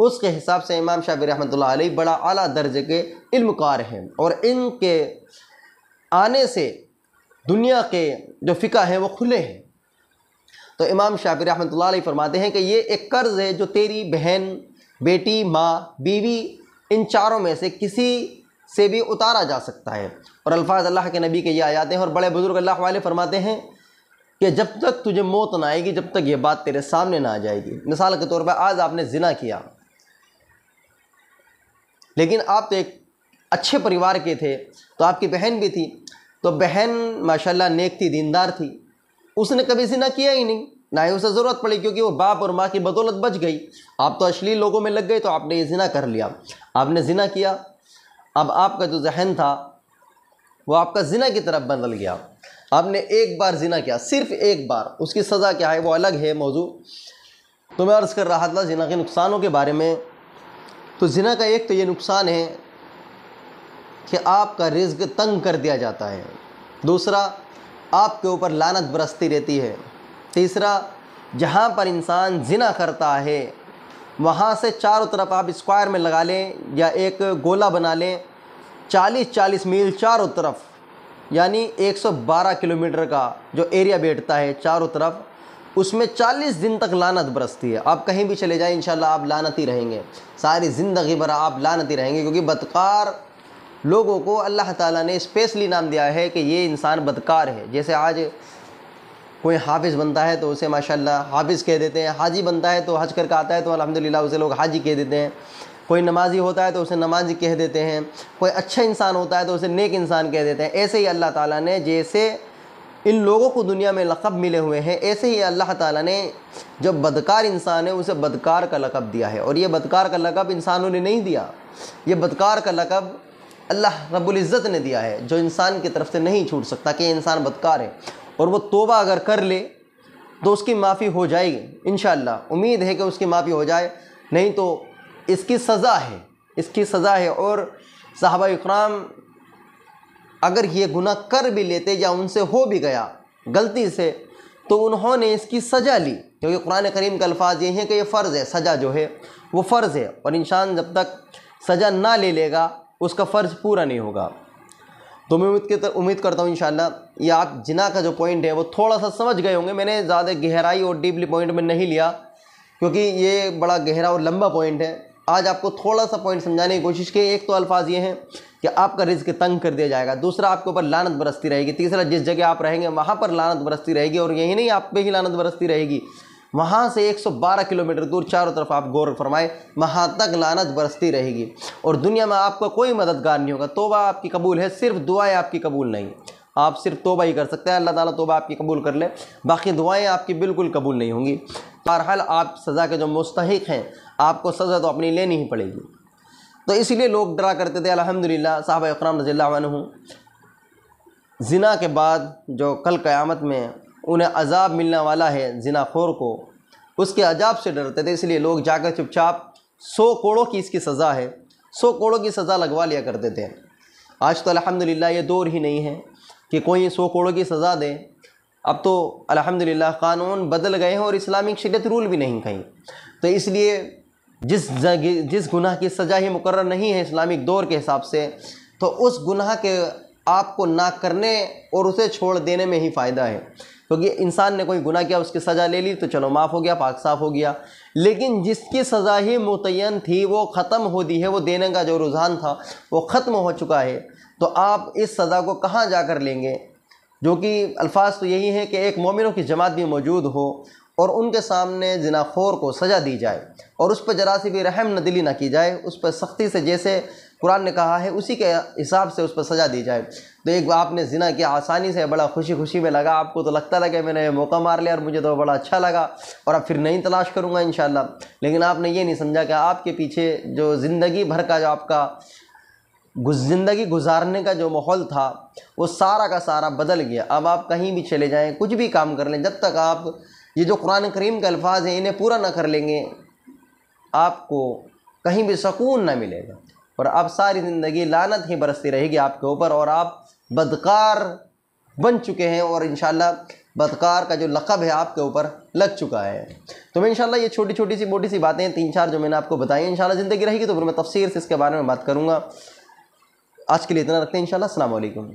اس کے حساب سے امام شافعی رحمۃ اللہ علیہ بڑا اعلیٰ درجے کے علم کار ہیں، اور ان کے آنے سے دنیا کے جو فقہ ہیں وہ کھلے ہیں۔ تو امام شافعی رحمۃ اللہ علیہ فرماتے ہیں کہ یہ ایک قرض ہے جو تیری بہن، بیٹی، ماں، بیوی، ان چاروں میں سے کسی سے بھی اتارا جا سکتا ہے۔ اور الفاظ اللہ کے نبی کے یہ آیات ہیں، اور بڑے بزرگ اللہ والے فرماتے ہیں کہ جب تک تجھے موت نہ آئے گی، جب تک یہ بات تیرے سامنے نہ آ جائے گی۔ مثال کے طور پر آج آپ نے زنا کیا، لیکن آپ تو ایک اچھے پریوار کے تھے، تو آپ کی بہن بھی تھی، تو بہن ماشاءاللہ نیک تھی، دیندار تھی، اس نے کبھی زنا کیا ہی نہیں، نہ ہی اسے ضرورت پڑی، کیونکہ وہ باپ اور ماں کی بدولت بچ گئی۔ آپ تو اشلیل لوگوں میں لگ گئے، تو آپ نے یہ زنا کر لیا، آپ نے زنا کیا۔ اب آپ کا جو ذہن تھا وہ آپ کا زنا کی طرف بدل گیا۔ آپ نے ایک بار زنا کیا، صرف ایک بار، اس کی سزا کیا ہے وہ الگ ہے موضوع۔ تو میں عرض کر رہا تھا زنا کے نقصانوں کے بارے میں۔ تو زنا کا ایک تو یہ نقصان ہے کہ آپ کا رزق تنگ کر دیا جاتا ہے، دوسرا آپ کے اوپر لعنت برستی رہتی ہے، تیسرا جہاں پر انسان زنا کرتا ہے وہاں سے چاروں طرف آپ اسکوائر میں لگا لیں یا ایک گولہ بنا لیں، 40 میل چاروں طرف، یعنی 112 کلومیٹر کا جو ایریا بیٹھتا ہے چاروں طرف، اس میں 40 دن تک لعنت برستی ہے۔ آپ کہیں بھی چلے جائیں انشاءاللہ آپ لعنتی رہیں گے، ساری زندگی بھر آپ لعنتی رہیں گے، کیونکہ بدکار لوگوں کو اللہ تعالیٰ نے اسپیشلی نام دیا ہے کہ یہ انسان بدکار ہے۔ جیسے آج کوئی حافظ بنتا ہے تو اسے ماشاءاللہ حافظ کہہ دیتے ہیں، حاجی بنتا ہے تو حج کر کے آتا ہے تو الحمدللہ اسے لوگ حاجی کہہ دیتے ہیں، کوئی نمازی ہوتا ہے تو اسے نمازی کہہ دیتے ہیں، کوئی اچھا انسان ہوتا ہے تو اسے نیک انسان کہہ دیتے ہیں۔ ایسے ہی اللہ تعالیٰ نے جیسے ان لوگوں کو دنیا میں لقب ملے ہوئے ہیں، ایسے ہی اللہ تعالیٰ نے جو بدکار انسان ہے اسے بدکار کا لقب دیا ہے، اور یہ بدکار کا لقب انسانوں نے نہیں دیا، یہ بدکار کا لقب اللہ رب العزت نے دیا ہے، جو انسان کی طرف سے نہیں چھوٹ سکتا کہ یہ انسان بدکار ہے، اور وہ توبہ اگر کر لے تو اس کی معافی ہو جائے گی انشاءاللہ، امید ہے کہ اس کی معافی ہو جائے، نہیں تو اس کی سزا ہے، اس کی سزا ہے۔ اور صحابہ اکرام اگر یہ گناہ کر بھی لیتے یا ان سے ہو بھی گیا غلطی سے تو انہوں نے اس کی سزا لی، کیونکہ قرآن کریم کا الفاظ یہ ہیں کہ یہ فرض ہے، سزا جو ہے وہ فرض ہے، اور انسان جب تک سزا نہ لے لے گا اس کا فرض پورا نہیں ہوگا۔ تو میں امید کرتا ہوں انشاءاللہ یہ آپ جنا کا جو پوائنٹ ہے وہ تھوڑا سا سمجھ گئے ہوں گے۔ میں نے زیادہ گہرائی اور ڈیپلی پوائنٹ میں نہیں لیا کیونکہ یہ بڑا گہرا اور لمبا پوائنٹ ہے۔ آج آپ کو تھوڑا سا پوائنٹ سمجھانے کی کوشش کی۔ ایک تو الفاظ یہ ہیں کہ آپ کا رزق تنگ کر دیا جائے گا، دوسرا آپ کے اوپر لعنت برستی رہے گی، تیسرا جس جگہ آپ رہیں گے وہاں پر لعنت برستی رہے گی، اور یہی نہیں آپ پہ ہی لعنت برستی رہے گی، وہاں سے 112 کلومیٹر دور چاروں طرف آپ غور فرمائے وہاں تک لعنت برستی رہے گی، اور دنیا میں آپ کا کوئی مددگار نہیں ہوگا۔ توبہ آپ کی قبول ہے، صرف دعائیں آپ کی قبول نہیں، آپ صرف توبہ ہی کر سکتے ہیں، اللہ تعالیٰ توبہ آپ کی قبول کر لے، باقی دعائیں آپ کی بالکل قبول نہیں ہوں گی۔ بہرحال آپ سزا کے جو مستحق ہیں آپ کو سزا تو اپنی لینی ہی پڑے گی۔ تو اسی لیے لوگ ڈرا کرتے تھے، الحمدللہ صحابہ اکرام رضی اللہ عنہ زنا کے بعد جو کل قیامت میں انہیں عذاب ملنے والا ہے زنا خور کو، اس کے عذاب سے ڈرتے تھے، اس لیے لوگ جا کر چپ چاپ 100 کوڑوں کی اس کی سزا ہے، 100 کوڑوں کی سزا لگوا لیا کرتے تھے۔ آج تو الحمدللہ یہ دور ہی نہیں ہے کہ کوئی 100 کوڑوں کی سزا دے، اب تو الحمدللہ قانون بدل گئے ہیں اور اسلامک شریعت رول بھی نہیں کہیں، تو اس لیے جس گناہ کی سزا ہی مقرر نہیں ہے اسلامک دور کے حساب سے، تو اس گناہ کے آپ کو نہ کرنے اور اسے چھوڑ دینے میں ہی فائدہ ہے، کیونکہ انسان نے کوئی گناہ کیا اس کی سزا لے لی تو چلو معاف ہو گیا، پاک صاف ہو گیا، لیکن جس کی سزا ہی متعین تھی وہ ختم ہو دی ہے، وہ دینے کا جو رجحان تھا وہ ختم ہو چکا ہے، تو آپ اس سزا کو کہاں جا کر لیں گے؟ جو کہ الفاظ تو یہی ہے کہ ایک مومنوں کی جماعت بھی موجود ہو اور ان کے سامنے زنا خور کو سزا دی جائے اور اس پہ ذرا سی بھی رحم نہ دلی نہ کی جائے، اس پہ سختی سے جیسے قرآن نے کہا ہے اسی کے حساب سے اس پہ سزا دی جائے۔ تو ایک آپ نے زنا کیا آسانی سے، بڑا خوشی میں لگا، آپ کو تو لگتا تھا کہ میں نے موقع مار لیا اور مجھے تو بڑا اچھا لگا اور اب پھر نہیں تلاش کروں گا انشاءاللہ، لیکن آپ نے یہ نہیں سمجھا کہ آپ کے پیچھے جو زندگی بھر کا جو آپ کا زندگی گزارنے کا جو ماحول تھا وہ سارا کا سارا بدل گیا۔ اب آپ کہیں بھی چلے جائیں، کچھ بھی کام کر لیں، جب تک آپ یہ جو قرآن کریم کے الفاظ ہیں انہیں پورا نہ کر لیں گے آپ کو کہیں بھی سکون نہ ملے گا، اور اب ساری زندگی لعنت ہی برستی رہے گی آپ کے اوپر، اور آپ بدکار بن چکے ہیں، اور انشاءاللہ بدکار کا جو لقب ہے آپ کے اوپر لگ چکا ہے۔ تو میں انشاءاللہ یہ چھوٹی چھوٹی سی موٹی سی باتیں 3-4 جو میں نے آپ کو بتائی ہیں، انشاءاللہ زندگی رہے گی تو پھر میں تفصیل سے اس کے بارے میں بات کروں گا۔ آج کے لیے اتنا رکھتے ہیں انشاءاللہ۔ السلام علیکم۔